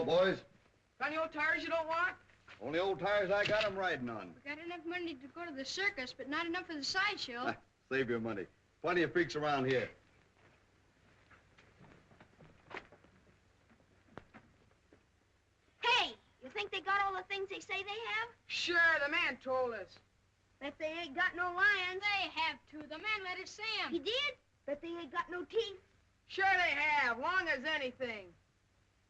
boys. Got any old tires you don't want? Only old tires I got 'em riding on. We got enough money to go to the circus, but not enough for the sideshow. Save your money. Plenty of freaks around here. Hey, you think they got all the things they say they have? Sure, the man told us. Bet they ain't got no lions. They have to. The man let us see him. He did? Bet they ain't got no teeth. Sure they have, long as anything.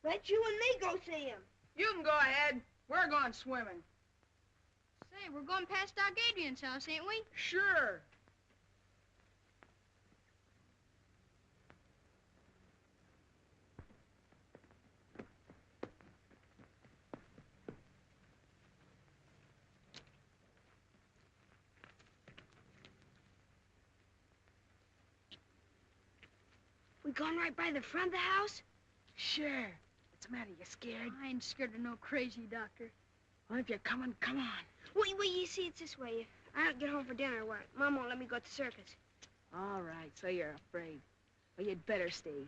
Bet you and me go see him. You can go ahead. We're going swimming. Say, we're going past Doc Adrian's house, ain't we? Sure. We going right by the front of the house? Sure. What's the matter? You scared? I ain't scared of no crazy doctor. Well, if you're coming, come on. Wait, you see, it's this way. If I don't get home for dinner, what? Mom won't let me go to the circus. All right, so you're afraid. Well, you'd better stay here.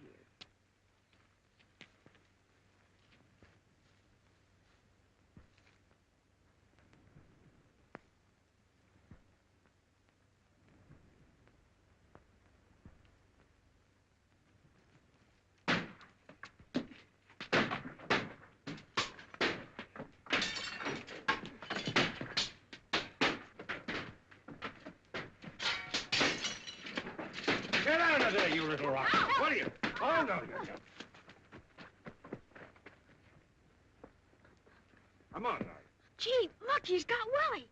Get out of there, you little rock. What are you? Hold on yourself. Come on, now. Gee, look, he's got Willie.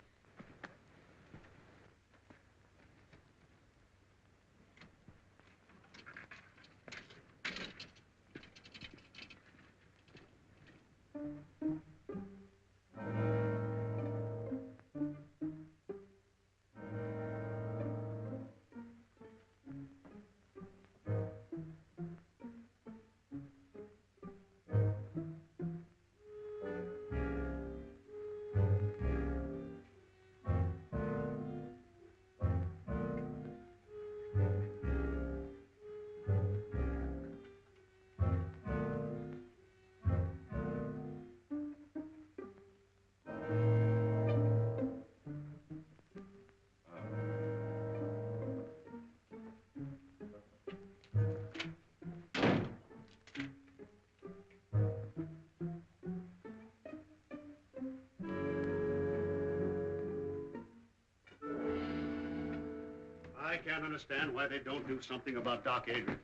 I can't understand why they don't do something about Doc Adrian.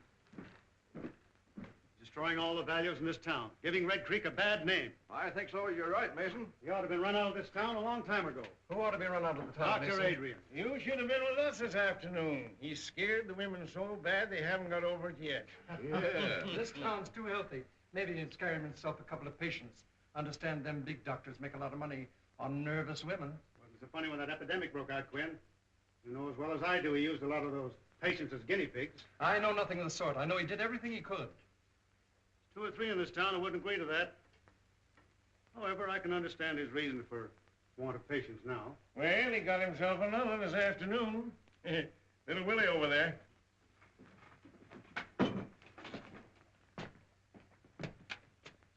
Destroying all the values in this town, giving Red Creek a bad name. I think so. You're right, Mason. He ought to have been run out of this town a long time ago. Who ought to be run out of the town, Dr. Mason? Adrian. You should have been with us this afternoon. He scared the women so bad they haven't got over it yet. Yeah. This town's too healthy. Maybe he'd scare himself a couple of patients. Understand them big doctors make a lot of money on nervous women. Well, it was funny when that epidemic broke out, Quinn. You know as well as I do he used a lot of those patients as guinea pigs. I know nothing of the sort. I know he did everything he could. Two or three in this town who wouldn't agree to that. However, I can understand his reason for want of patients now. Well, he got himself another this afternoon. Little Willie over there.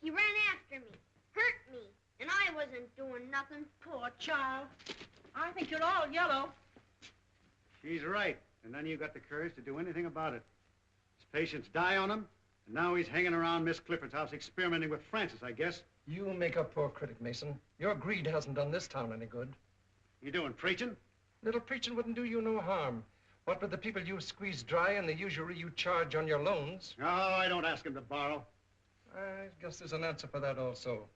He ran after me, hurt me, and I wasn't doing nothing. Poor child. I think you're all yellow. She's right. And none of you got the courage to do anything about it. His patients die on him, and now he's hanging around Miss Clifford's house experimenting with Francis, I guess. You make a poor critic, Mason. Your greed hasn't done this town any good. You doing preaching? Little preaching wouldn't do you no harm. What with the people you squeeze dry and the usury you charge on your loans? No, I don't ask him to borrow. I guess there's an answer for that also.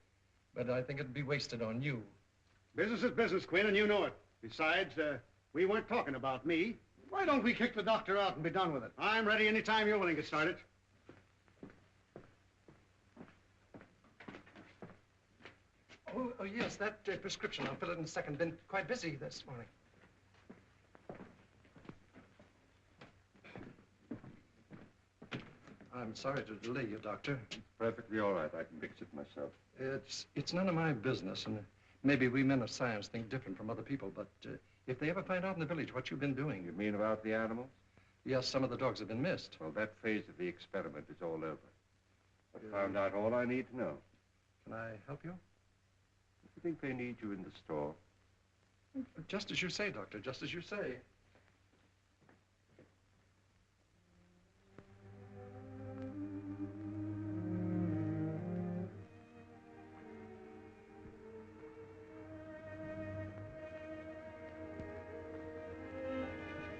But I think it'd be wasted on you. Business is business, Quinn, and you know it. Besides, we weren't talking about me. Why don't we kick the doctor out and be done with it? I'm ready anytime you're willing to start it. Oh yes, that prescription. I'll fill it in a second. Been quite busy this morning. I'm sorry to delay you, Doctor. It's perfectly all right. I can fix it myself. It's none of my business, and maybe we men of science think different from other people, but if they ever find out in the village what you've been doing... You mean about the animals? Yes, some of the dogs have been missed. Well, that phase of the experiment is all over. I found out all I need to know. Can I help you? I think they need you in the store. Just as you say, Doctor, just as you say.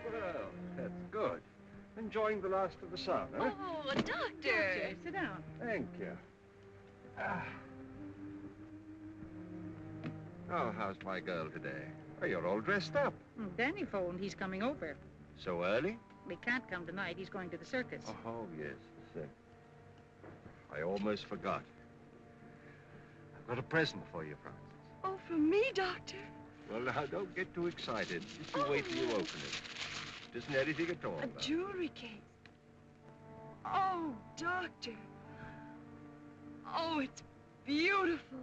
Well, that's good. Enjoying the last of the sun, huh? Oh, Doctor, sit down. Thank you. Oh, how's my girl today? Oh, you're all dressed up. Danny phoned. He's coming over. So early? We can't come tonight. He's going to the circus. Oh, yes, the circus. I almost forgot. I've got a present for you, Francis. Oh, for me, Doctor? Well, now, don't get too excited. Just you wait till you open it. It isn't anything at all. A jewelry case. Oh, Doctor. Oh, it's beautiful.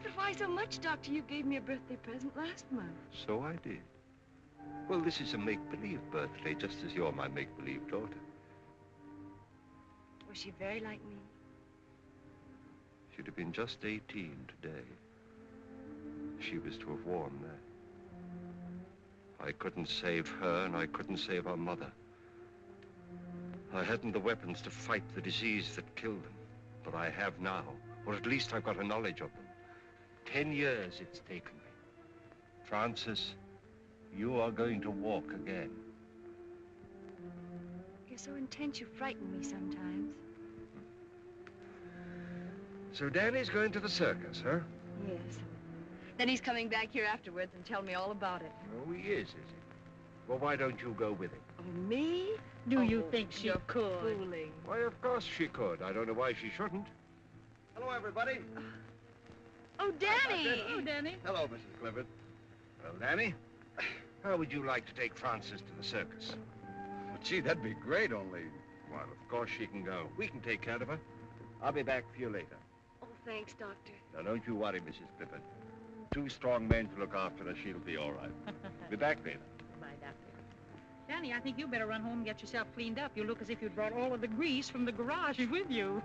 But why so much, Doctor? You gave me a birthday present last month. So I did. Well, this is a make-believe birthday, just as you're my make-believe daughter. Was she very like me? She'd have been just 18 today. She was to have worn that. I couldn't save her, and I couldn't save her mother. I hadn't the weapons to fight the disease that killed them, but I have now, or at least I've got a knowledge of them. 10 years it's taken me. Francis, you are going to walk again. You're so intense, you frighten me sometimes. So Danny's going to the circus, huh? Yes. Then he's coming back here afterwards and tell me all about it. Oh, he is he? Well, why don't you go with him? Oh, me? Do you think she you're could? Fooling. Why, of course she could. I don't know why she shouldn't. Hello, everybody. Oh, Danny! Oh, Danny. Hello, Mrs. Clifford. Well, Danny, how would you like to take Frances to the circus? Well, gee, that'd be great, only... Well, of course she can go. We can take care of her. I'll be back for you later. Oh, thanks, Doctor. Now, don't you worry, Mrs. Clifford. 2 strong men to look after her. She'll be all right. Be back later. Bye, Doctor. Danny, I think you better run home and get yourself cleaned up. You look as if you'd brought all of the grease from the garage with you.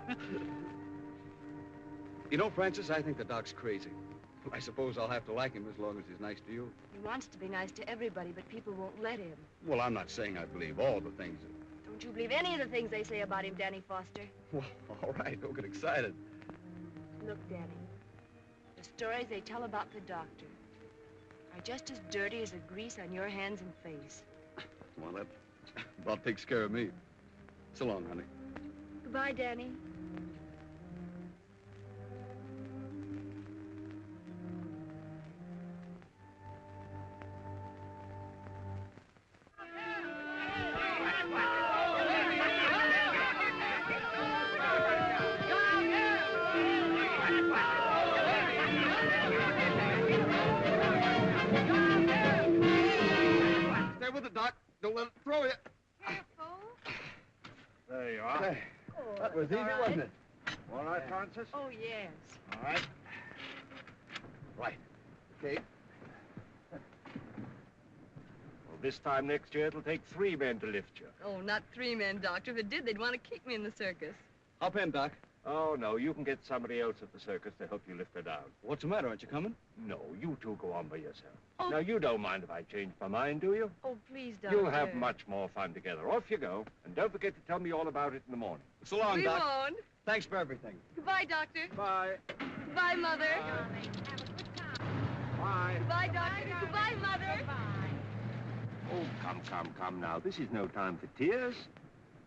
You know, Francis, I think the doc's crazy. I suppose I'll have to like him as long as he's nice to you. He wants to be nice to everybody, but people won't let him. Well, I'm not saying I believe all the things that... Don't you believe any of the things they say about him, Danny Foster? Well, all right, don't get excited. Look, Danny, the stories they tell about the doctor are just as dirty as the grease on your hands and face. Well, that about takes care of me. So long, honey. Goodbye, Danny. Stay with it, Doc. Don't let it throw you. There you are. Hey, that was easy, wasn't it? All right, Francis? Oh, yes. All right. Right. Okay. Well, this time next year, it'll take 3 men to lift you. Oh, not 3 men, Doctor. If it did, they'd want to keep me in the circus. Hop in, Doc. Oh, no, you can get somebody else at the circus to help you lift her down. What's the matter? Aren't you coming? No, you 2 go on by yourself. Oh. Now, you don't mind if I change my mind, do you? Oh, please, Doctor. You'll have much more fun together. Off you go. And don't forget to tell me all about it in the morning. So long, We Doc. won't. Thanks for everything. Goodbye, Doctor. Bye. Goodbye, Mother. Bye. Goodbye, Doctor. Goodbye, Mother. Oh, come now. This is no time for tears.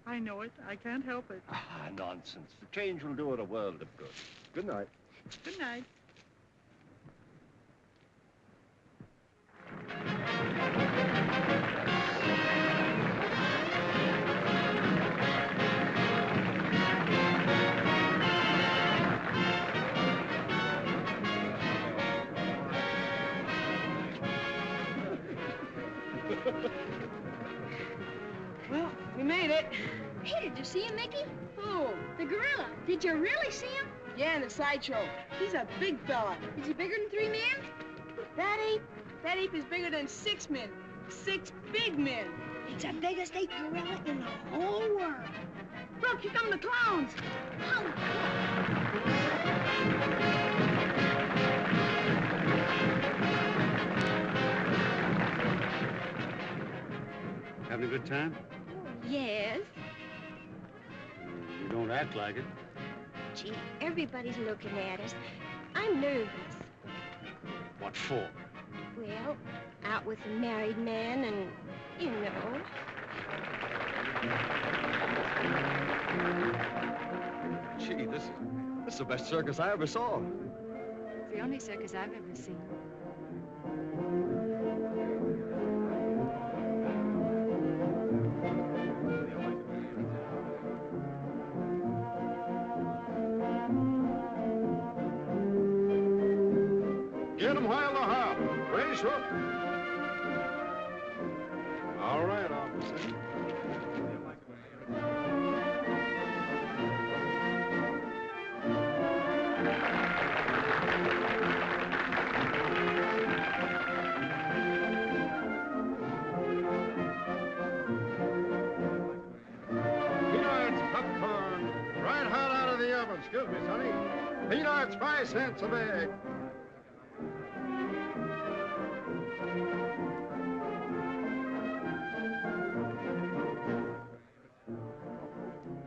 I know it. I can't help it. Ah, nonsense. The change will do it a world of good. Good night. Good night. Well, we made it. Hey, did you see him, Mickey? Who? The gorilla. Did you really see him? Yeah, in the sideshow. He's a big fella. Is he bigger than 3 men? That ape is bigger than 6 men. 6 big men. It's the biggest ape gorilla in the whole world. Look, here come the clowns. Having a good time? Yes. You don't act like it. Gee, everybody's looking at us. I'm nervous. What for? Well, out with a married man and, you know. Gee, this is the best circus I ever saw. It's the only circus I've ever seen. Get him while they're hot. Ready, Shirk? All right, officer. Peanuts, popcorn, right hot out of the oven. Excuse me, sonny. Peanuts, 5 cents a bag.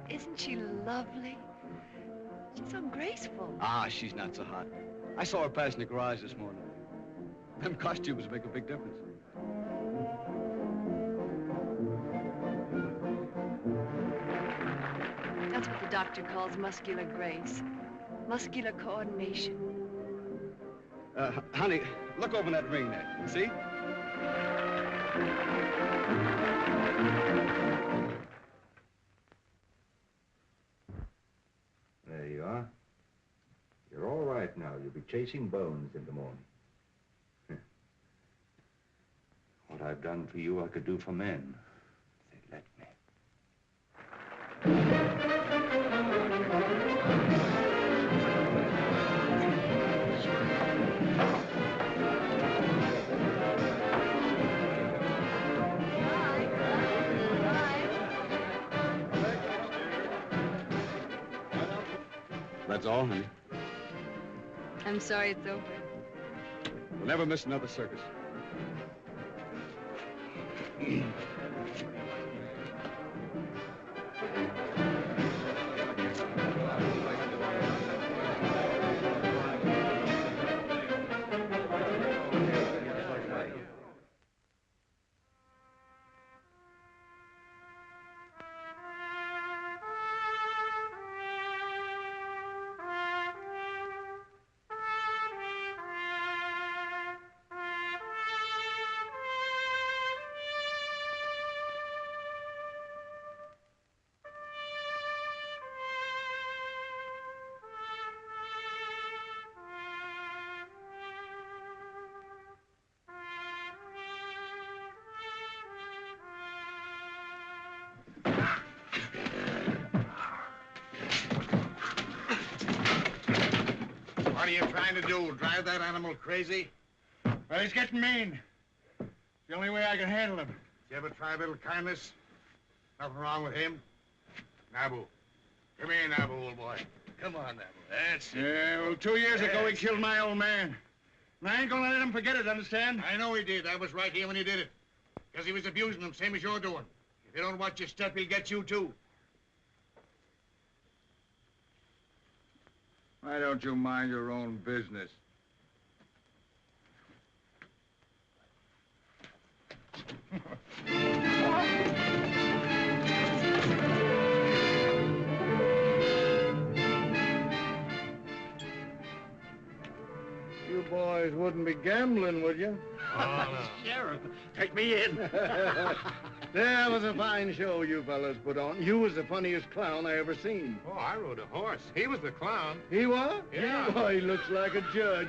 Isn't she lovely? She's so graceful. Ah, she's not so hot. I saw her pass in the garage this morning. Them costumes make a big difference. That's what the doctor calls muscular grace. Muscular coordination. Honey, look over that ring there. See? There you are. You're all right now. You'll be chasing bones in the morning. What I've done for you, I could do for men. If they'd let me. That's all, honey. I'm sorry it's over. We'll never miss another circus. What are you trying to do? Drive that animal crazy? Well, he's getting mean. It's the only way I can handle him. You ever try a little kindness? Nothing wrong with him? Nabu. Come here, Nabu, old boy. Come on, Nabu. That's it. Yeah, well, 2 years ago, he killed my old man. And I ain't gonna let him forget it, understand? I know he did. I was right here when he did it. Because he was abusing him, same as you're doing. If you don't watch your step, he'll get you, too. Why don't you mind your own business? You boys wouldn't be gambling, would you? Oh, no. Sheriff, take me in. That was a fine show you fellas put on. You was the funniest clown I ever seen. Oh, I rode a horse. He was the clown. He was? Yeah. Oh, he looks like a judge.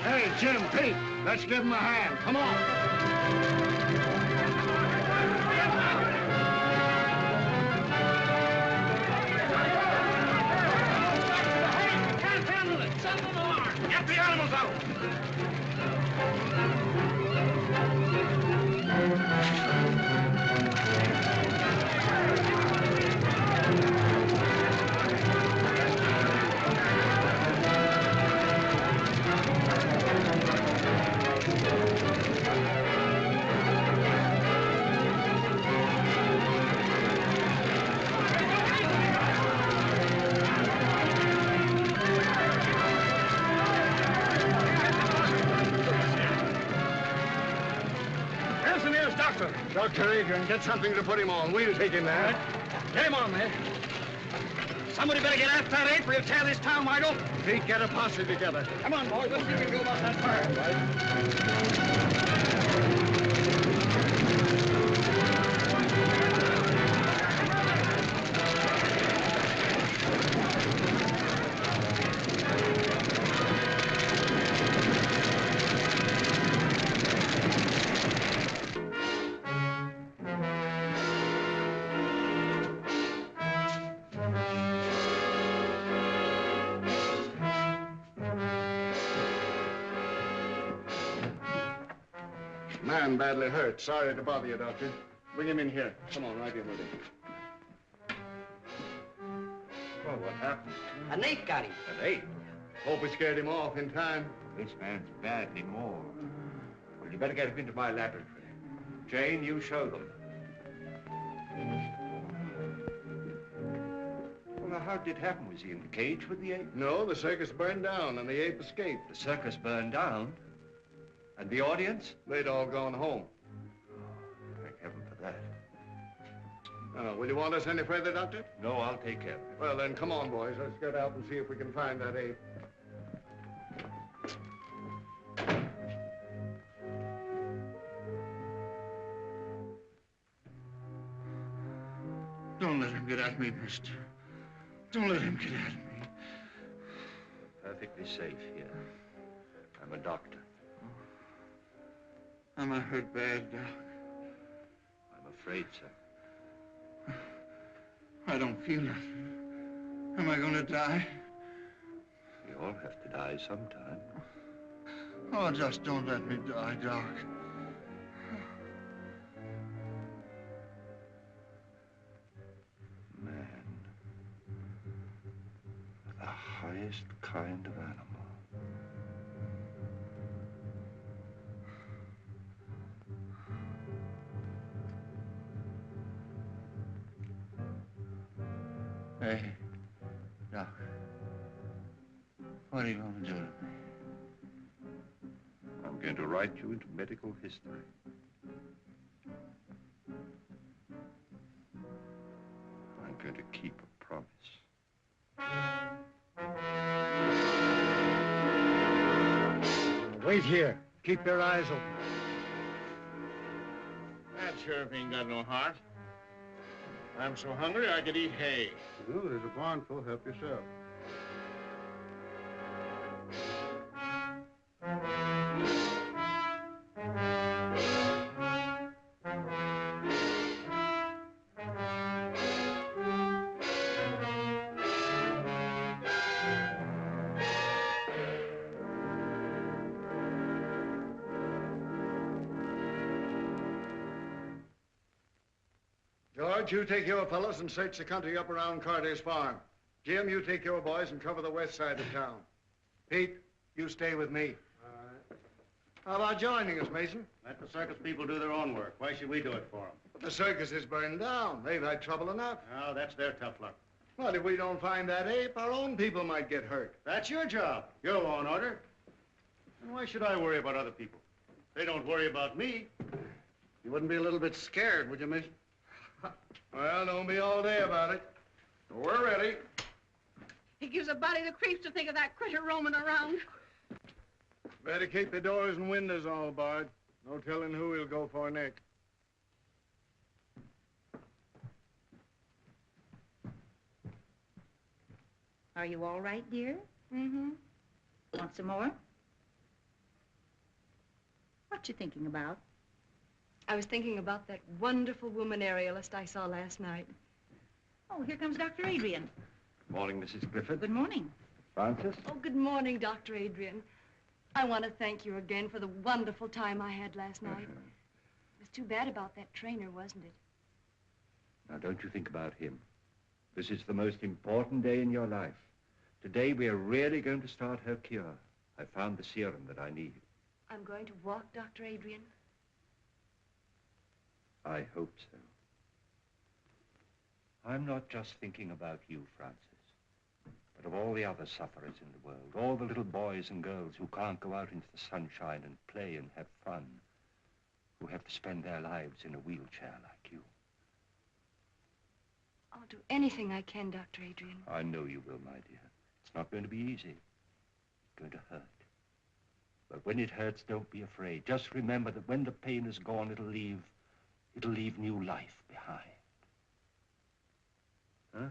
Hey, Jim, Pete, let's give him a hand. Come on. animals out! There's the nearest doctor. Dr. Adrian, get something to put him on. We'll take him there. Get him on there. Somebody better get after that ape or he'll tear this town wide open. Pete, get a posse together. Come on, boys. Let's see what we can do about that fire. Man badly hurt. Sorry to bother you, Doctor. Bring him in here. Come on, right in with him. Well, what happened? An ape got him. An ape? Hope we scared him off in time. This man's badly mauled. Well, you better get him into my laboratory. Jane, you show them. Well, now, how did it happen? Was he in the cage with the ape? No, the circus burned down and the ape escaped. The circus burned down? And the audience? They'd all gone home. Thank heaven for that. Will you want us any further, Doctor? No, I'll take care of it. Well, then, come on, boys. Let's get out and see if we can find that ape. Don't let him get at me, mister. Don't let him get at me. Perfectly safe here. I'm a doctor. Am I hurt bad, Doc? I'm afraid so. I don't feel it. Am I gonna die? We all have to die sometime. Oh, just don't let me die, Doc. Man. The highest kind of animal. Hey, Doc. What are you going to do to me? I'm going to write you into medical history. I'm going to keep a promise. Wait here. Keep your eyes open. That sheriff ain't got no heart. I'm so hungry I could eat hay. Well, there's a barn full. Help yourself. George, you take your fellows and search the country up around Carter's farm. Jim, you take your boys and cover the west side of town. Pete, you stay with me. All right. How about joining us, Mason? Let the circus people do their own work. Why should we do it for them? But the circus is burned down. They've had trouble enough. Oh, that's their tough luck. Well, if we don't find that ape, our own people might get hurt. That's your job. Your law and order. And why should I worry about other people? They don't worry about me. You wouldn't be a little bit scared, would you, Mason? Well, don't be all day about it. We're ready. He gives a body the creeps to think of that critter roaming around. Better keep the doors and windows all barred. No telling who he'll go for next. Are you all right, dear? Mm-hmm. Want some more? What you thinking about? I was thinking about that wonderful woman aerialist I saw last night. Oh, here comes Dr. Adrian. Morning, Mrs. Clifford. Good morning. Francis? Oh, good morning, Dr. Adrian. I want to thank you again for the wonderful time I had last night. It was too bad about that trainer, wasn't it? Now, don't you think about him. This is the most important day in your life. Today, we are really going to start her cure. I found the serum that I need. I'm going to walk, Dr. Adrian. I hope so. I'm not just thinking about you, Francis, but of all the other sufferers in the world, all the little boys and girls who can't go out into the sunshine and play and have fun, who have to spend their lives in a wheelchair like you. I'll do anything I can, Dr. Adrian. I know you will, my dear. It's not going to be easy. It's going to hurt. But when it hurts, don't be afraid. Just remember that when the pain is gone, it'll leave new life behind. Huh?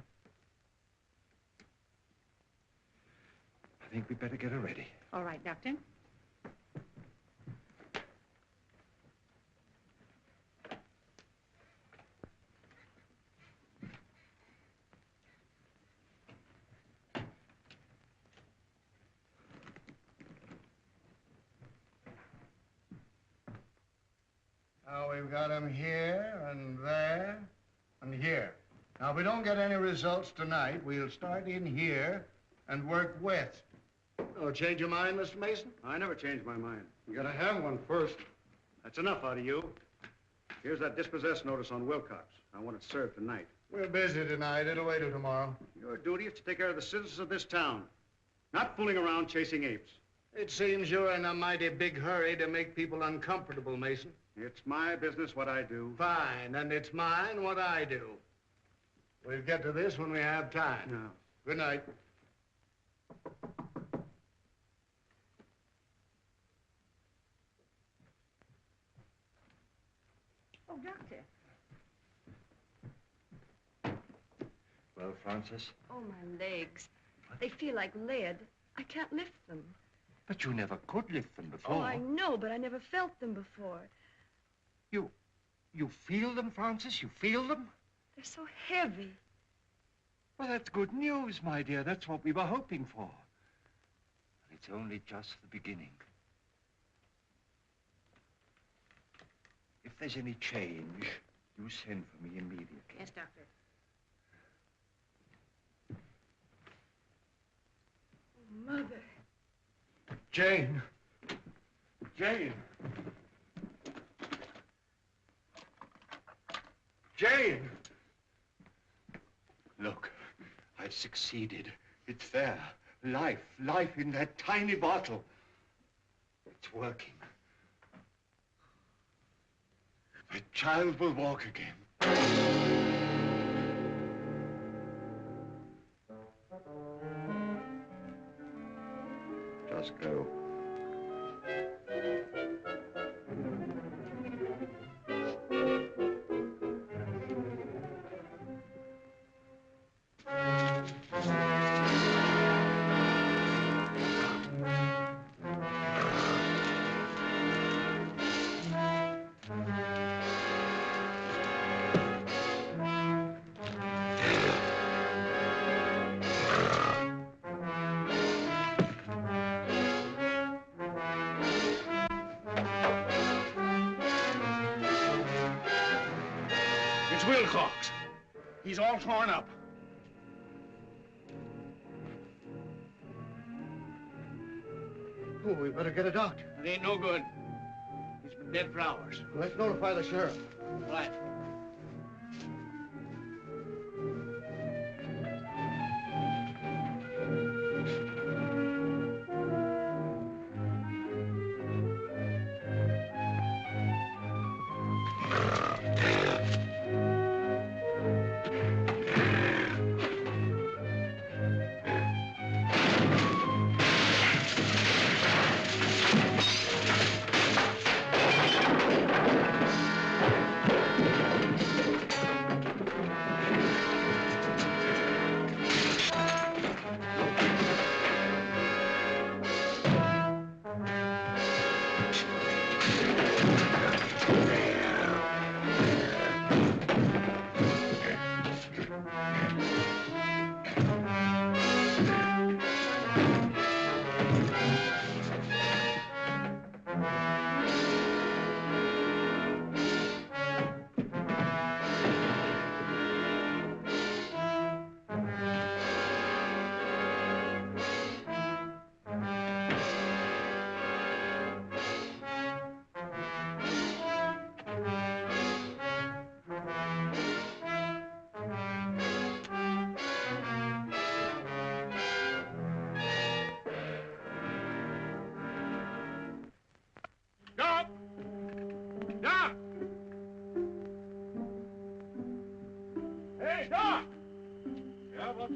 I think we'd better get her ready. All right, Doctor. Now, we've got him here and there and here. Now, if we don't get any results tonight, we'll start in here and work west. Oh, change your mind, Mr. Mason? I never changed my mind. You gotta have one first. That's enough out of you. Here's that dispossessed notice on Wilcox. I want it served tonight. We're busy tonight. It'll wait till tomorrow. Your duty is to take care of the citizens of this town, not fooling around chasing apes. It seems you're in a mighty big hurry to make people uncomfortable, Mason. It's my business what I do. Fine, and it's mine what I do. We'll get to this when we have time. No. Good night. Oh, Doctor. Well, Francis? Oh, my legs. They feel like lead. I can't lift them. But you never could lift them before. Oh, I know, but I never felt them before. You feel them, Francis? You feel them? They're so heavy. Well, that's good news, my dear. That's what we were hoping for. And it's only just the beginning. If there's any change, you send for me immediately. Yes, Doctor. Oh, Mother. Jane. Jane. Jane! Look, I've succeeded. It's there. Life in that tiny bottle. It's working. My child will walk again. Just go. Wilcox. He's all torn up. Oh, we better get a doctor. It ain't no good. He's been dead for hours. Let's notify the sheriff. Right.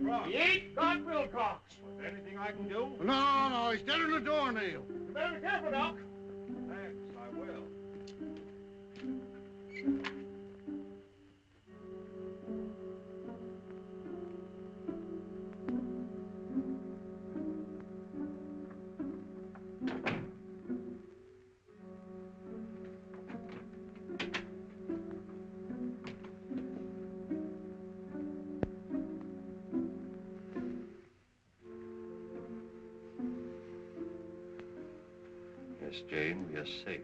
wrong? He ain't got Wilcox. Anything I can do? No, he's dead in the doornail. You better be careful, Doc. Thanks, I will. Yes, Jane, we are safe.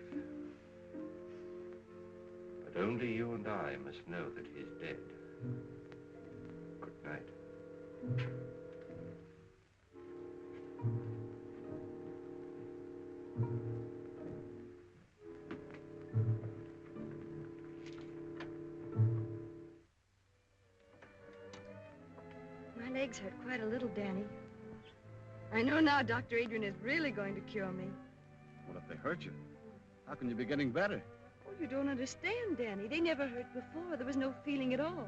But only you and I must know that he's dead. Good night. My legs hurt quite a little, Danny. I know now Dr. Adrian is really going to cure me. What if they hurt you? How can you be getting better? Oh, you don't understand, Danny. They never hurt before. There was no feeling at all.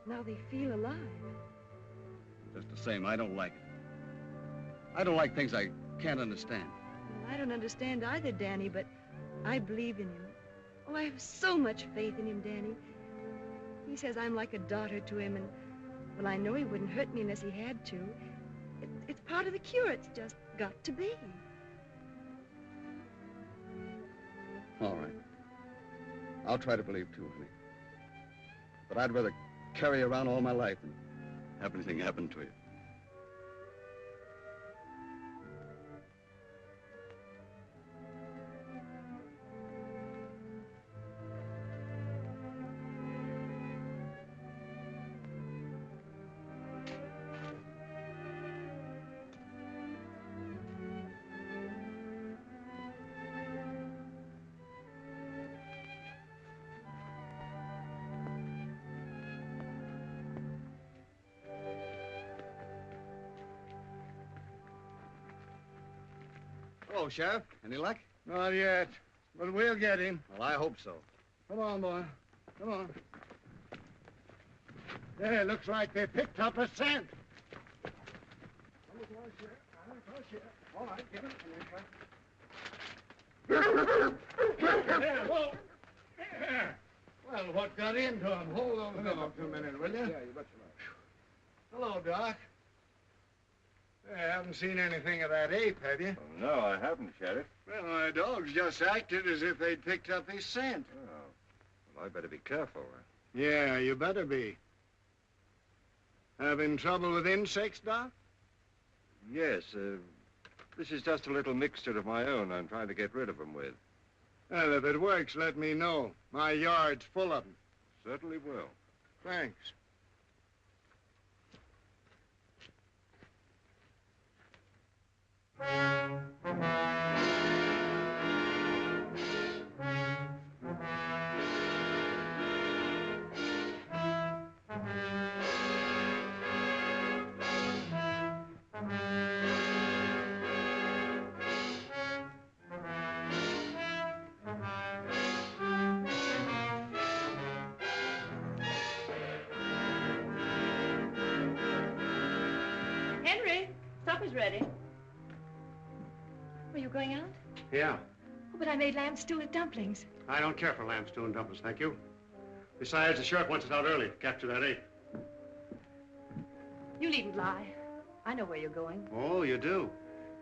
Now they feel alive. Just the same, I don't like it. I don't like things I can't understand. Well, I don't understand either, Danny, but I believe in him. Oh, I have so much faith in him, Danny. He says I'm like a daughter to him, and, well, I know he wouldn't hurt me unless he had to. It's part of the cure. It's just got to be. All right. I'll try to believe too, honey. But I'd rather carry you around all my life than have anything happen to you. Hello, Sheriff. Any luck? Not yet, but we'll get him. Well, I hope so. Come on, boy. Come on. There, looks like they picked up a scent. All right, give it to me. There, whoa. There. Well, what got into him? Hold on a minute, will you? Yeah, you betcha. Hello, Doc. I haven't seen anything of that ape, have you? Oh, no, I haven't, Sheriff. Well, my dogs just acted as if they'd picked up his scent. Oh, well, I better be careful. Yeah, you better be. Having trouble with insects, Doc? Yes, this is just a little mixture of my own I'm trying to get rid of them with. Well, if it works, let me know. My yard's full of them. Certainly will. Thanks. Henry, supper's ready. Are you going out? Yeah. Oh, but I made lamb stew with dumplings. I don't care for lamb stew and dumplings, thank you. Besides, the Shirk wants us out early to capture that ape. You needn't lie. I know where you're going. Oh, you do?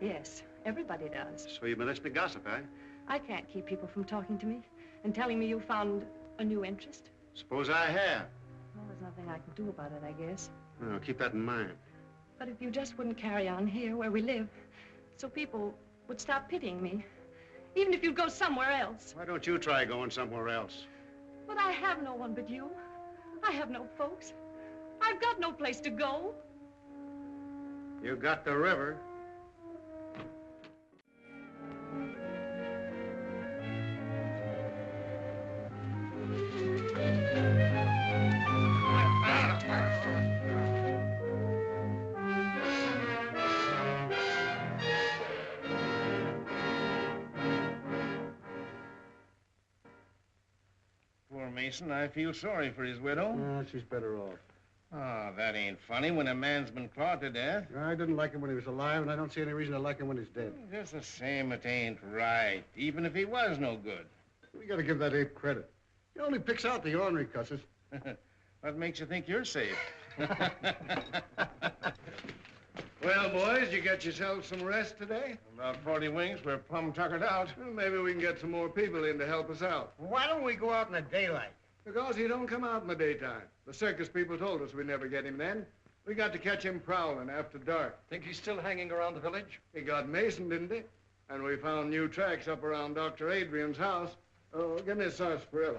Yes, everybody does. So you've been listening to gossip, eh? I can't keep people from talking to me and telling me you found a new interest. Suppose I have. Well, there's nothing I can do about it, I guess. Well, keep that in mind. But if you just wouldn't carry on here where we live, so people would stop pitying me. Even if you'd go somewhere else. Why don't you try going somewhere else? But I have no one but you. I have no folks. I've got no place to go. You got the river. Poor Mason, I feel sorry for his widow. She's better off. Oh, that ain't funny when a man's been clawed to death. I didn't like him when he was alive, and I don't see any reason to like him when he's dead. Just the same, it ain't right, even if he was no good. We gotta give that ape credit. He only picks out the ornery cusses. What makes you think you're safe? Well, boys, you got yourselves some rest today? About 40 winks, we're plumb tuckered out. Well, maybe we can get some more people in to help us out. Why don't we go out in the daylight? Because he don't come out in the daytime. The circus people told us we'd never get him then. We got to catch him prowling after dark. Think he's still hanging around the village? He got Mason, didn't he? And we found new tracks up around Dr. Adrian's house. Oh, give me a sarsaparilla.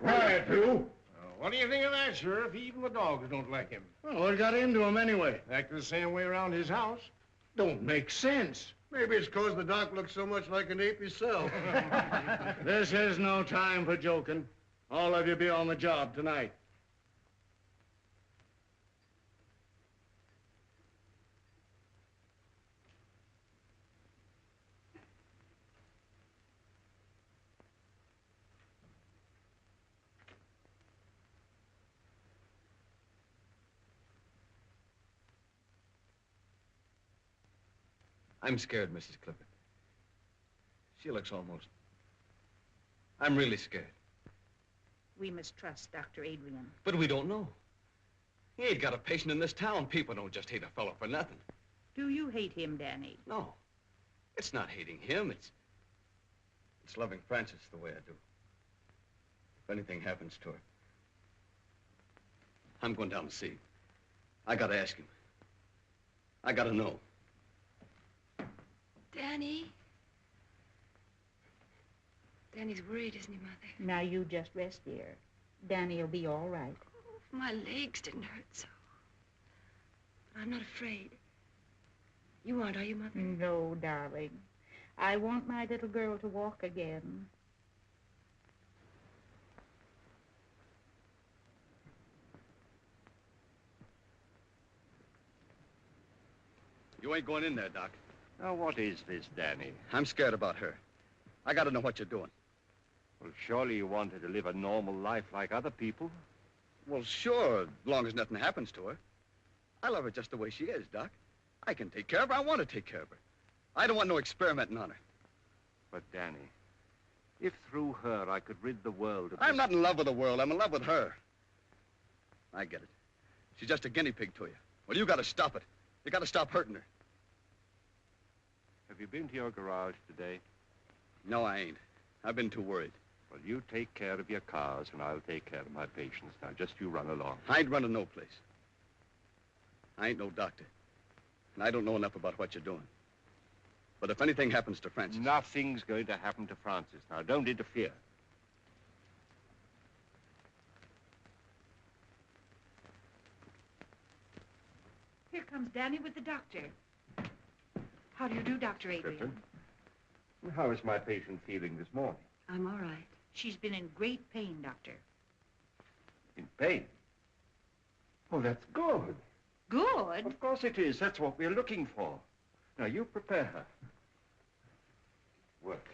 Quiet, you. What do you think of that, Sheriff? Even the dogs don't like him. Well, what got into him anyway? Acting the same way around his house. Don't make sense. Maybe it's because the doc looks so much like an ape himself. This is no time for joking. All of you be on the job tonight. I'm scared, Mrs. Clifford. She looks almost... I'm really scared. We must trust Dr. Adrian. But we don't know. He ain't got a patient in this town. People don't just hate a fellow for nothing. Do you hate him, Danny? No. It's not hating him. It's loving Frances the way I do. If anything happens to her, I'm going down to see him. I gotta ask him. I gotta know. Danny? Danny's worried, isn't he, Mother? Now you just rest, dear. Danny'll be all right. Oh, if my legs didn't hurt so. But I'm not afraid. You aren't, are you, Mother? No, darling. I want my little girl to walk again. You ain't going in there, Doc. Now, what is this, Danny? I'm scared about her. I gotta know what you're doing. Well, surely you want her to live a normal life like other people. Well, sure, as long as nothing happens to her. I love her just the way she is, Doc. I can take care of her. I want to take care of her. I don't want no experimenting on her. But, Danny, if through her I could rid the world of I'm not in love with the world. I'm in love with her. I get it. She's just a guinea pig to you. Well, you gotta stop it. You gotta stop hurting her. Have you been to your garage today? No, I ain't. I've been too worried. Well, you take care of your cars, and I'll take care of my patients. Now, just you run along. I ain't running no place. I ain't no doctor. And I don't know enough about what you're doing. But if anything happens to Frances... Nothing's going to happen to Frances. Now, don't interfere. Here comes Danny with the doctor. How do you do, Dr. Adrian? Clifton, how is my patient feeling this morning? I'm all right. She's been in great pain, Doctor. In pain? Oh, that's good. Good? Of course it is. That's what we're looking for. Now, you prepare her. Work.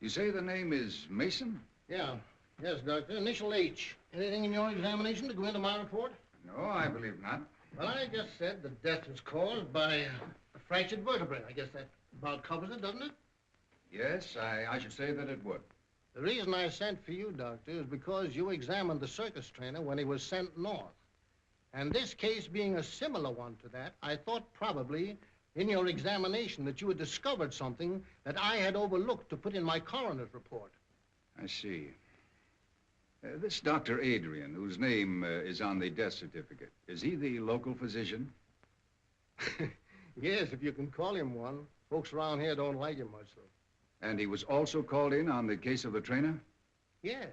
You say the name is Mason? Yeah. Yes, Doctor. Initial H. Anything in your examination to go into my report? No, I believe not. Well, I just said the death was caused by a fractured vertebrae. I guess that about covers it, doesn't it? Yes, I should say that it would. The reason I sent for you, Doctor, is because you examined the circus trainer when he was sent north. And this case being a similar one to that, I thought probably in your examination that you had discovered something that I had overlooked to put in my coroner's report. I see. This Dr. Adrian, whose name is on the death certificate, is he the local physician? Yes, if you can call him one. Folks around here don't like him much, though. And he was also called in on the case of the trainer? Yes.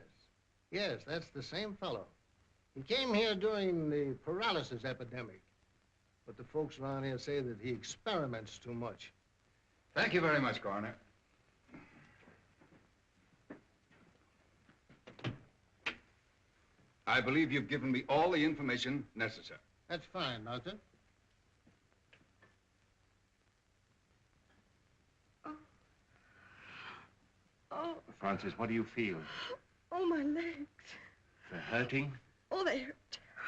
Yes, that's the same fellow. He came here during the paralysis epidemic. But the folks around here say that he experiments too much. Thank you very much, Coroner. I believe you've given me all the information necessary. That's fine, Doctor. Oh, Francis, what do you feel? oh, my legs. They're hurting? Oh, they hurt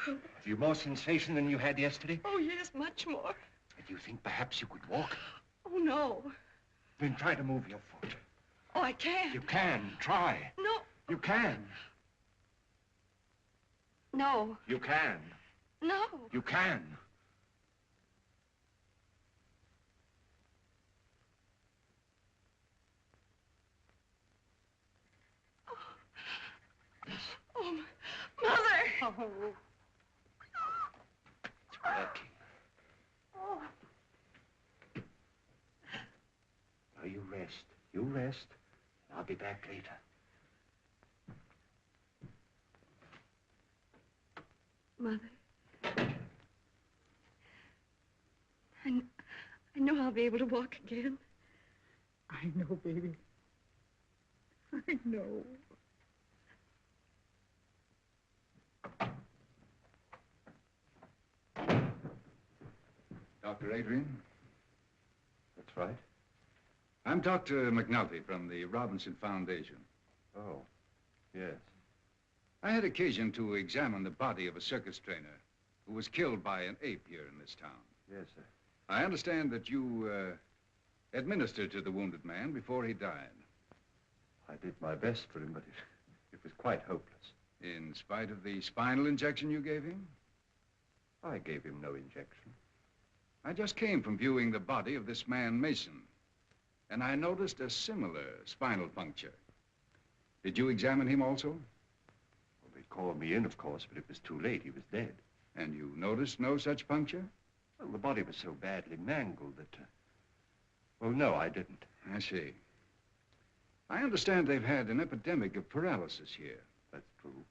terrible. Have you more sensation than you had yesterday? Oh, yes, much more. Do you think perhaps you could walk? Oh, no. Then try to move your foot. Oh, I can't. You can. Try. No. You can. No. You can. No. You can. Oh, Mother. Oh. It's working. Oh. Now you rest. You rest. I'll be back later. Mother. I know I'll be able to walk again. I know, baby. I know. Dr. Adrian? That's right. I'm Dr. McNulty from the Robinson Foundation. Oh, yes. I had occasion to examine the body of a circus trainer who was killed by an ape here in this town. Yes, sir. I understand that you administered to the wounded man before he died. I did my best for him, but it was quite hopeless. In spite of the spinal injection you gave him? I gave him no injection. I just came from viewing the body of this man, Mason, and I noticed a similar spinal puncture. Did you examine him also? Well, they called me in, of course, but it was too late. He was dead. And you noticed no such puncture? Well, the body was so badly mangled that... Well, no, I didn't. I see. I understand they've had an epidemic of paralysis here. That's true.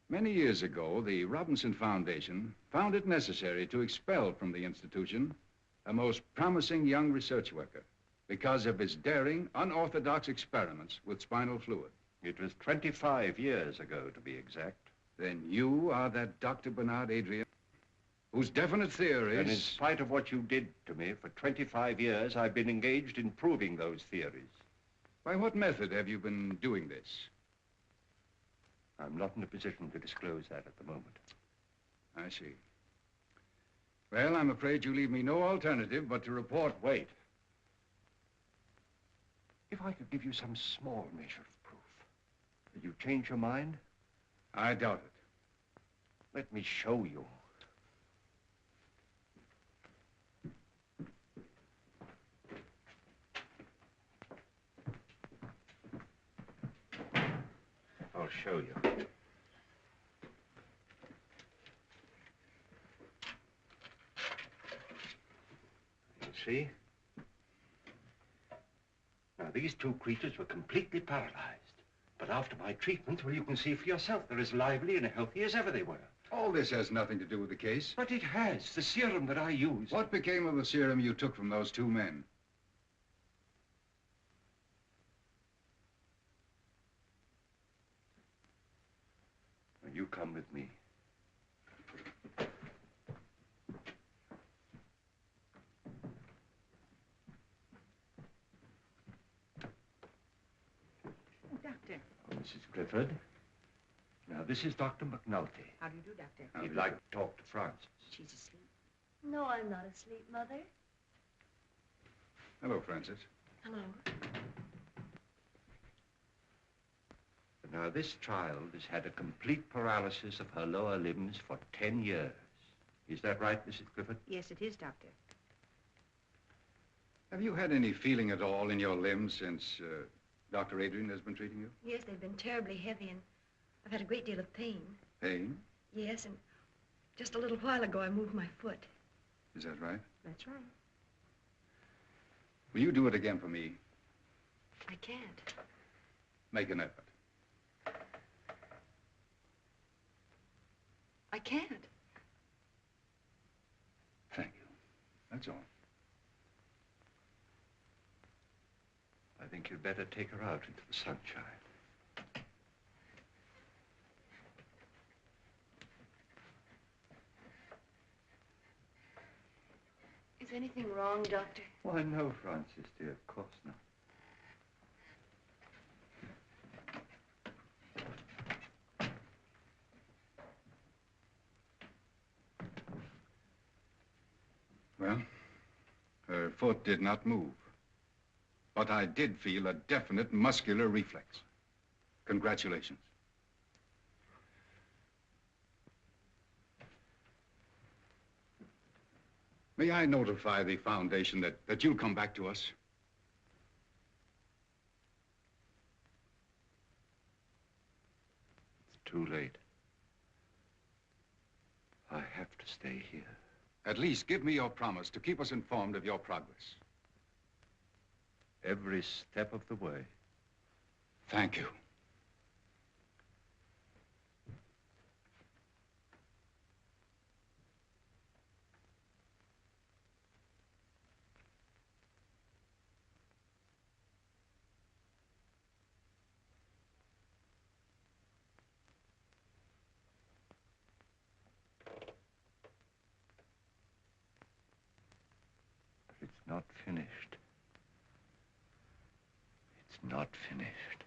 Many years ago, the Robinson Foundation found it necessary to expel from the institution a most promising young research worker because of his daring, unorthodox experiments with spinal fluid. It was 25 years ago, to be exact. Then you are that Dr. Bernard Adrian, whose definite theories... And in spite of what you did to me, for 25 years, I've been engaged in proving those theories. By what method have you been doing this? I'm not in a position to disclose that at the moment. I see. Well, I'm afraid you leave me no alternative but to report... Wait. If I could give you some small measure of proof, would you change your mind? I doubt it. Let me show you. I'll show you. You see? Now, these two creatures were completely paralyzed. But after my treatment, well, you can see for yourself, they're as lively and healthy as ever they were. All this has nothing to do with the case. But it has. The serum that I used. What became of the serum you took from those two men? Well, you come with me. Doctor. Oh, Mrs. Clifford. Now, this is Dr. McNulty. How do you do, Doctor? He'd like to talk to Francis. She's asleep. No, I'm not asleep, Mother. Hello, Francis. Hello. Now, this child has had a complete paralysis of her lower limbs for 10 years. Is that right, Mrs. Clifford? Yes, it is, Doctor. Have you had any feeling at all in your limbs since Dr. Adrian has been treating you? Yes, they've been terribly heavy, and I've had a great deal of pain. Pain? Yes, and just a little while ago, I moved my foot. Is that right? That's right. Will you do it again for me? I can't. Make an effort. I can't. Thank you. That's all. think you'd better take her out into the sunshine. Is anything wrong, Doctor? Why, no, Francis, dear, of course not. Well, her foot did not move. But I did feel a definite muscular reflex. Congratulations. May I notify the Foundation that you'll come back to us? It's too late. I have to stay here. At least give me your promise to keep us informed of your progress. Every step of the way. Thank you. It's not finished. It's not finished.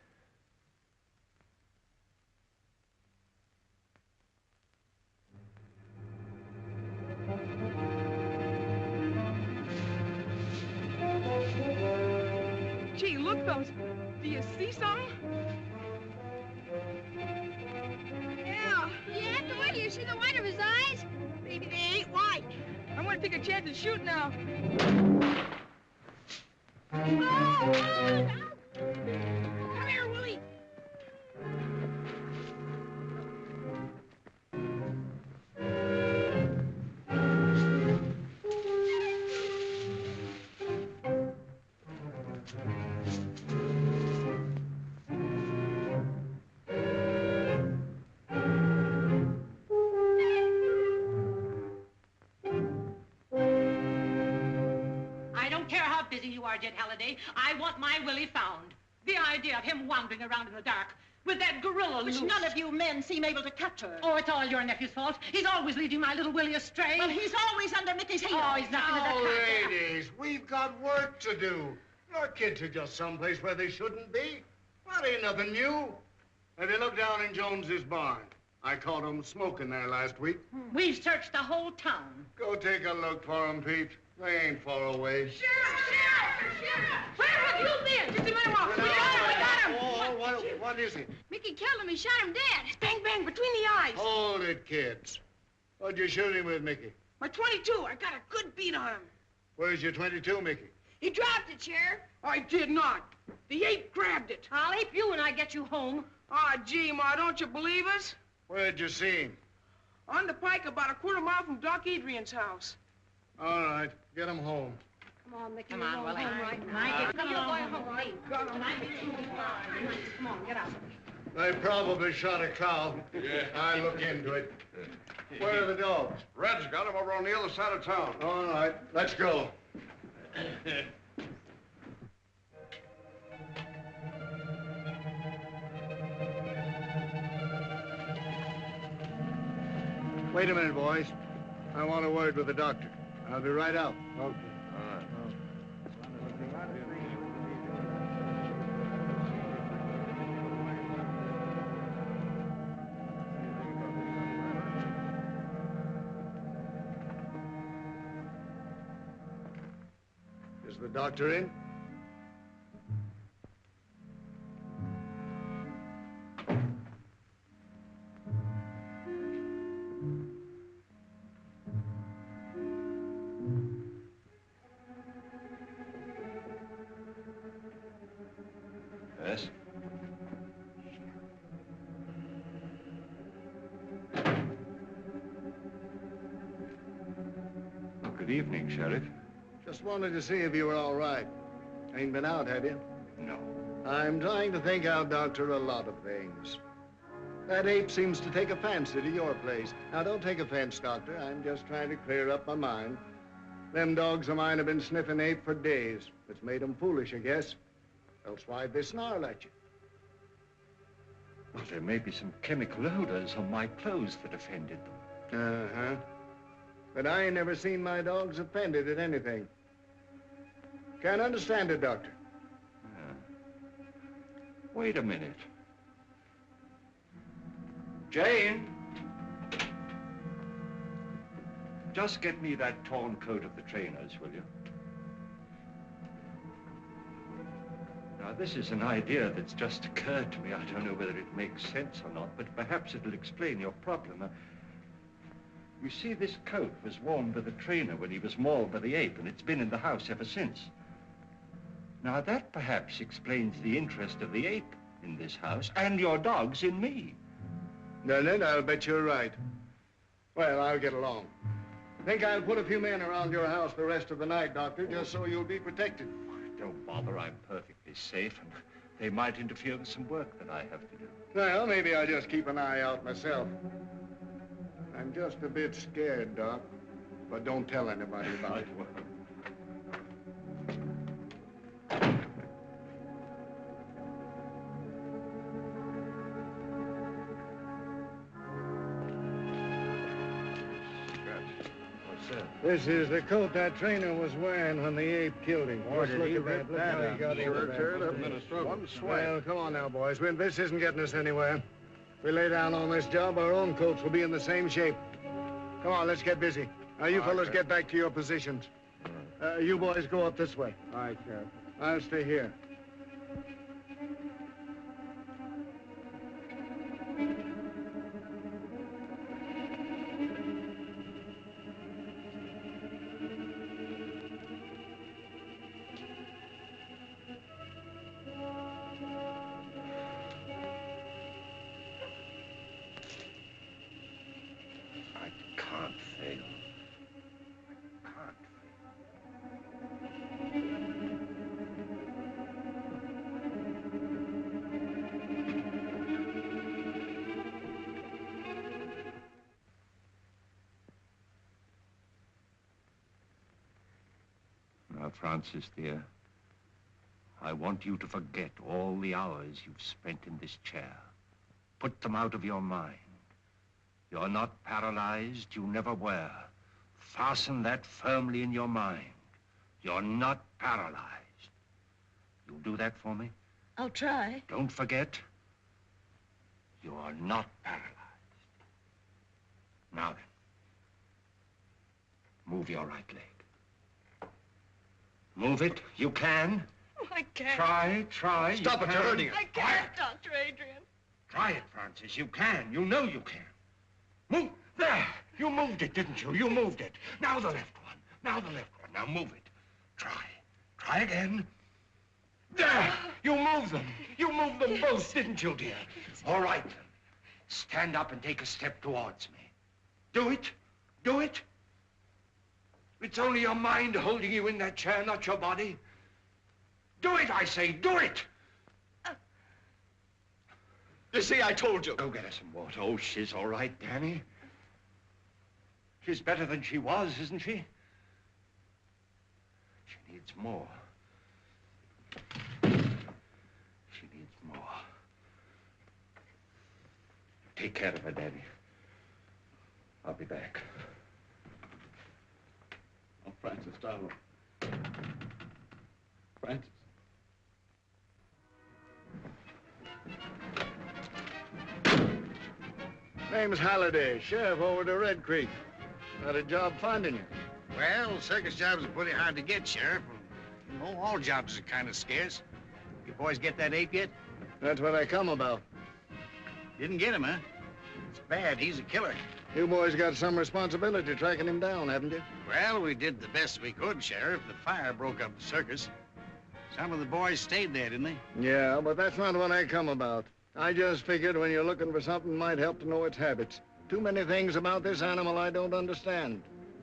Gee, look, those. Do you see something? Yeah. Yeah, the way you see the white of his eyes? Maybe they ain't white. I'm gonna take a chance and shoot now. Oh, Come here, Willie. I don't care how busy you are, Jet Halliday. I want my Willie found. The idea of him wandering around in the dark with that gorilla Which loose. none of you men seem able to capture. Oh, it's all your nephew's fault. He's always leading my little Willie astray. Well, he's always under Mickey's heel. Oh, he's nothing to that Now, kind. ladies, we've got work to do. Your kids are just someplace where they shouldn't be. That ain't nothing new. Have you looked down in Jones's barn? I caught them smoking there last week. We've searched the whole town. Go take a look for them, Pete. They ain't far away. Sheriff! Where have you been? Just a minute, Walker. We got him! Oh, what is it? Mickey killed him. He shot him dead. Bang, bang, between the eyes. Hold it, kids. What'd you shoot him with, Mickey? My 22. I got a good beat on him. Where's your 22, Mickey? He dropped it, Sheriff. I did not. The ape grabbed it. I'll ape you when I get you home. Ah, gee, Ma, don't you believe us? Where'd you see him? On the pike about a quarter mile from Doc Adrian's house. All right, get him home. Come on, Mickey. Come we're on, going Willie. home right now. Nigh, Come get on, home. home. Hey, come on, get out. They probably shot a cow. Yeah. I look into it. Where are the dogs? Red's got him over on the other side of town. All right, let's go. Wait a minute, boys. I want a word with the doctor. I'll be right out. Okay. Is the doctor in? Yes? Well, good evening, Sheriff. Just wanted to see if you were all right. Ain't been out, have you? No. I'm trying to think out, Doctor, a lot of things. That ape seems to take a fancy to your place. Now, don't take offense, Doctor. I'm just trying to clear up my mind. Them dogs of mine have been sniffing ape for days. It's made them foolish, I guess. Else why'd they snarl at you? Well, there may be some chemical odors on my clothes that offended them. Uh-huh. But I ain't never seen my dogs offended at anything. Can't understand it, Doctor. Wait a minute. Jane! Just get me that torn coat of the trainer's, will you? Now, this is an idea that's just occurred to me. I don't know whether it makes sense or not, but perhaps it'll explain your problem. You see, this coat was worn by the trainer when he was mauled by the ape, and it's been in the house ever since. Now, that perhaps explains the interest of the ape in this house, and your dogs in me. Doesn't it? I'll bet you're right. Well, I'll get along. Think I'll put a few men around your house the rest of the night, Doctor, just so you'll be protected. Don't bother, I'm perfectly safe, and they might interfere with some work that I have to do. Well, maybe I'll just keep an eye out myself. I'm just a bit scared, Doc, but don't tell anybody about it. This is the coat that trainer was wearing when the ape killed him. Boy, did he rip Look that how he up. got Sure over that. tear it up in a struggle. One swipe. Well, come on now, boys. This isn't getting us anywhere. If we lay down on this job, our own coats will be in the same shape. Come on, let's get busy. Now, you fellas get back to your positions. You boys go up this way. All right, Sheriff. I'll stay here. Now, Francis, dear, I want you to forget all the hours you've spent in this chair. Put them out of your mind. You're not paralyzed. You never were. Fasten that firmly in your mind. You're not paralyzed. You'll do that for me? I'll try. Don't forget, you are not paralyzed. Now then, move your right leg. Move it. You can. Oh, I can't. Try. Stop it, you're hurting her. I can't, Dr. Adrian. Try it, Francis. You can. You know you can. Move. There. You moved it, didn't you? You moved it. Now the left one. Now the left one. Now move it. Try. Try again. There. You moved them. You moved them both, didn't you, dear? All right, then. Stand up and take a step towards me. Do it. Do it. It's only your mind holding you in that chair, not your body. Do it, I say. Do it. You see, I told you. Go get her some water. Oh, she's all right, Danny. She's better than she was, isn't she? She needs more. She needs more. Take care of her, Danny. I'll be back. Oh, Francis, darling. Francis. Name's Halliday, sheriff over to Red Creek. Had a job finding you. Well, circus jobs are pretty hard to get, Sheriff. You know, all jobs are kind of scarce. You boys get that ape yet? That's what I come about. Didn't get him, huh? It's bad. He's a killer. You boys got some responsibility tracking him down, haven't you? Well, we did the best we could, Sheriff. The fire broke up the circus. Some of the boys stayed there, didn't they? Yeah, but that's not what I come about. I just figured when you're looking for something might help to know its habits. Too many things about this animal I don't understand.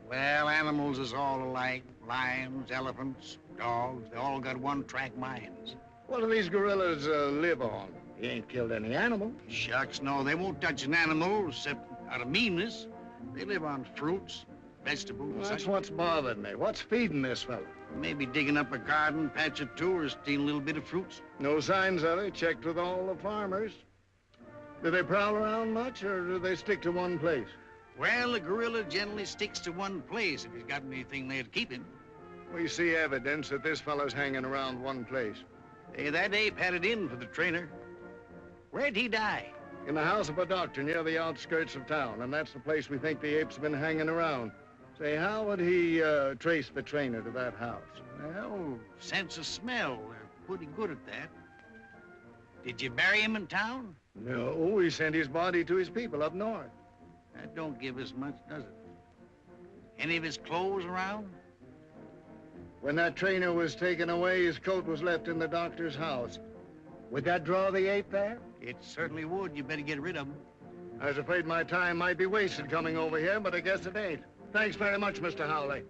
Well, animals is all alike. Lions, elephants, dogs, they all got one-track minds. What do these gorillas live on? He ain't killed any animal. Shucks, no, they won't touch an animal except out of meanness. They live on fruits, vegetables. Well, that's what's bothered me. What's feeding this fella? Maybe digging up a garden, patch or two, or stealing a little bit of fruits. No signs of it. Checked with all the farmers. Do they prowl around much, or do they stick to one place? Well, a gorilla generally sticks to one place if he's got anything there to keep him. We see evidence that this fella's hanging around one place. Hey, that ape had it in for the trainer. Where'd he die? In the house of a doctor near the outskirts of town, and that's the place we think the ape's been hanging around. Say, how would he trace the trainer to that house? Well, sense of smell. They're pretty good at that. Did you bury him in town? No, he sent his body to his people up north. That don't give us much, does it? Any of his clothes around? When that trainer was taken away, his coat was left in the doctor's house. Would that draw the ape there? It certainly would. You better get rid of him. I was afraid my time might be wasted coming over here, but I guess it ain't. Thanks very much, Mr. Howley.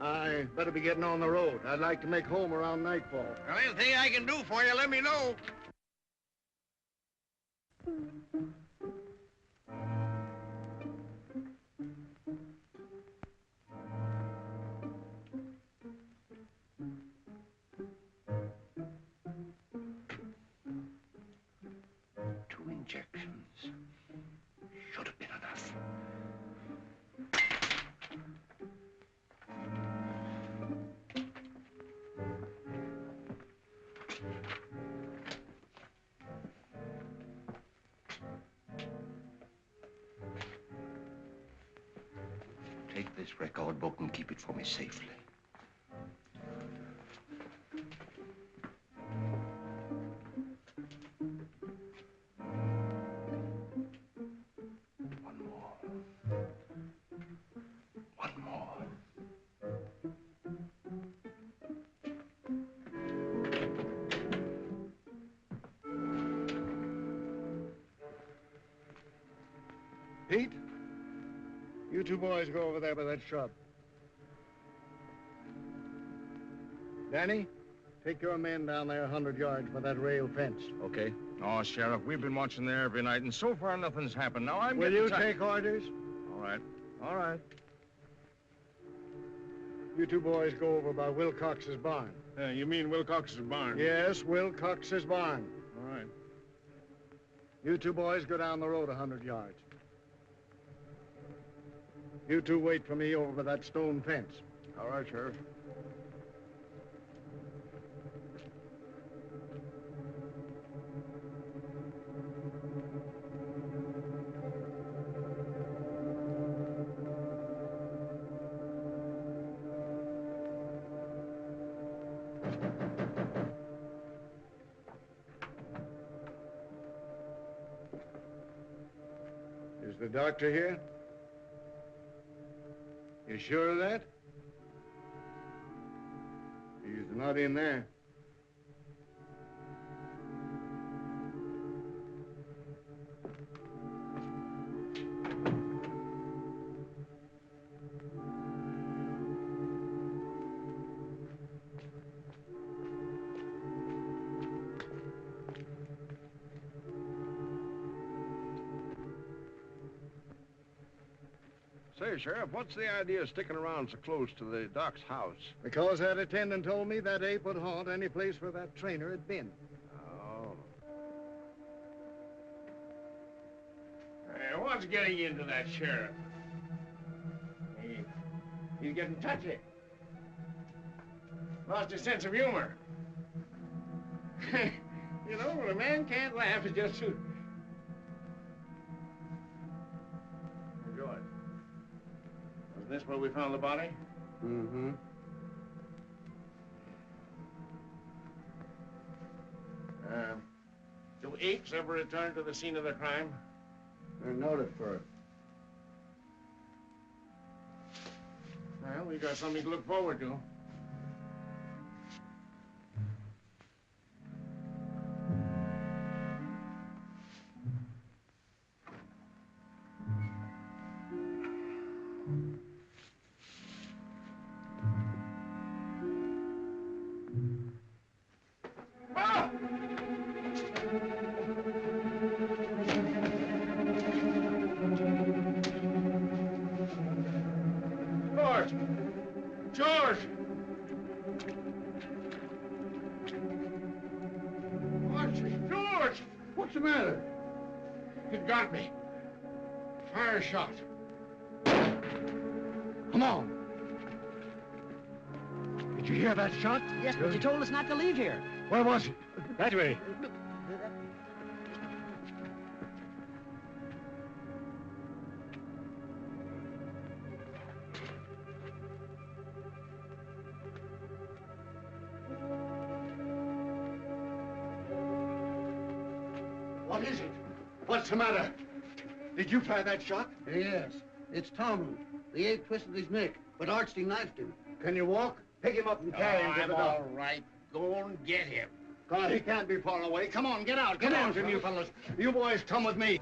I better be getting on the road. I'd like to make home around nightfall. Well, anything I can do for you, let me know. Injections. Should have been enough. Take this record book and keep it for me safely. Pete, you two boys go over there by that shrub. Danny, take your men down there 100 yards by that rail fence. Okay. Oh, Sheriff, we've been watching there every night, and so far nothing's happened. Now I'm Will getting you take orders? All right. All right. You two boys go over by Wilcox's barn. You mean Wilcox's barn? Yes, Wilcox's barn. All right. You two boys go down the road 100 yards. You two wait for me over by that stone fence. All right, Sheriff. Is the doctor here? You sure of that? He's not in there. Say, Sheriff, what's the idea of sticking around so close to the doc's house? Because that attendant told me that ape would haunt any place where that trainer had been. Oh. Hey, what's getting into that sheriff? He's getting touchy. Lost his sense of humor. You know, when a man can't laugh, it just suits. George, was this where we found the body? Mm-hmm. Do apes ever return to the scene of the crime? They're noted for it. Well, we got something to look forward to. What's the matter? It got me. Fire a shot. Come on. Did you hear that shot? Yes, but you told us not to leave here. Where was it? That way. What is it? What's the matter? Did you fire that shot? Yes. It's Tomlin. The ape twisted his neck, but Archie knifed him. Can you walk? Pick him up and carry him to I'm the all doctor. right. Go and get him. God, he can't be far away. Come on, get out. Get out, you fellas. You boys come with me.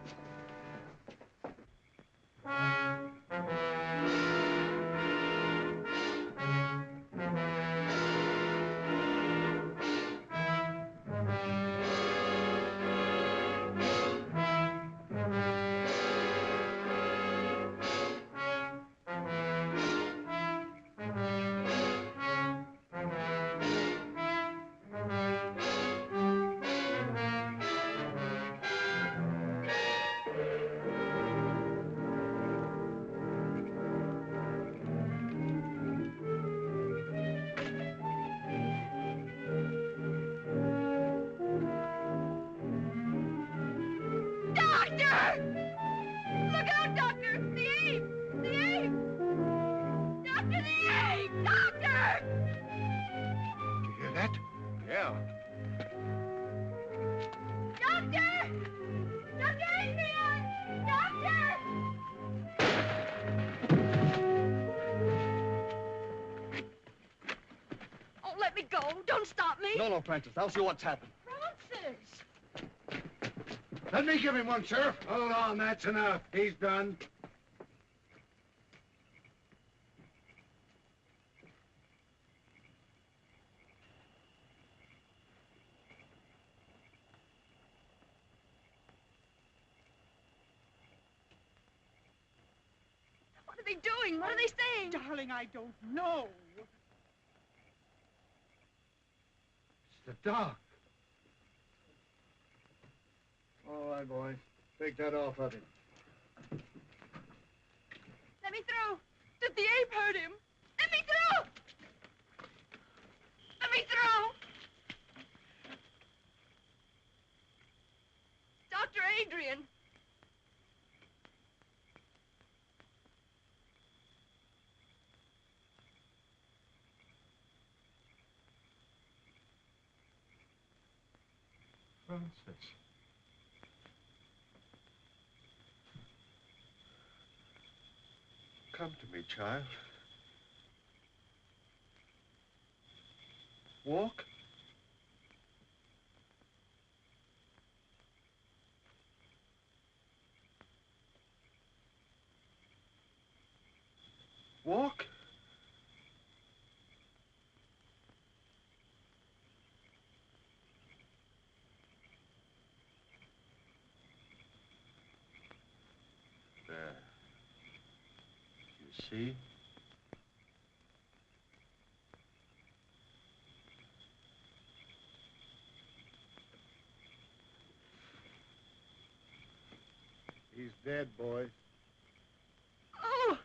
Let me go. Don't stop me. No, Francis. I'll see what's happened. Francis! Let me give him one, Sheriff. Hold on, that's enough. He's done. What are they doing? What are they saying? Darling, I don't know. It's the dog. All right, boys. Take that off of him. Let me through. Did the ape hurt him? Let me through! Let me through! Dr. Adrian. Francis. Come to me, child. Walk. Walk. There. You see? He's dead, boy. Oh!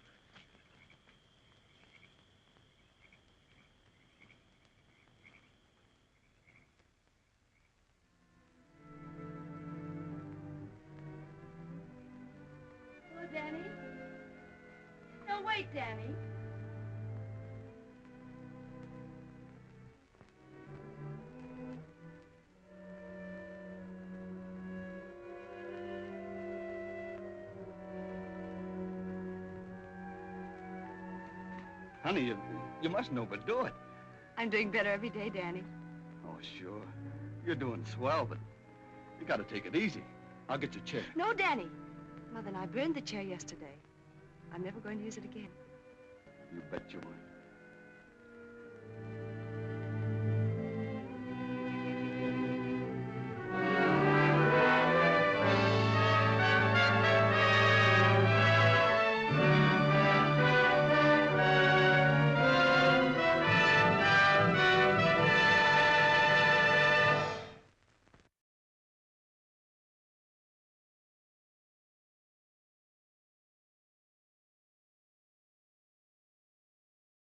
Hello, Danny? No, wait, Danny. Honey, you must know but do it. I'm doing better every day, Danny. Oh, sure. You're doing swell, but you gotta take it easy. I'll get your chair. No, Danny. Mother and I burned the chair yesterday. I'm never going to use it again. You bet you are.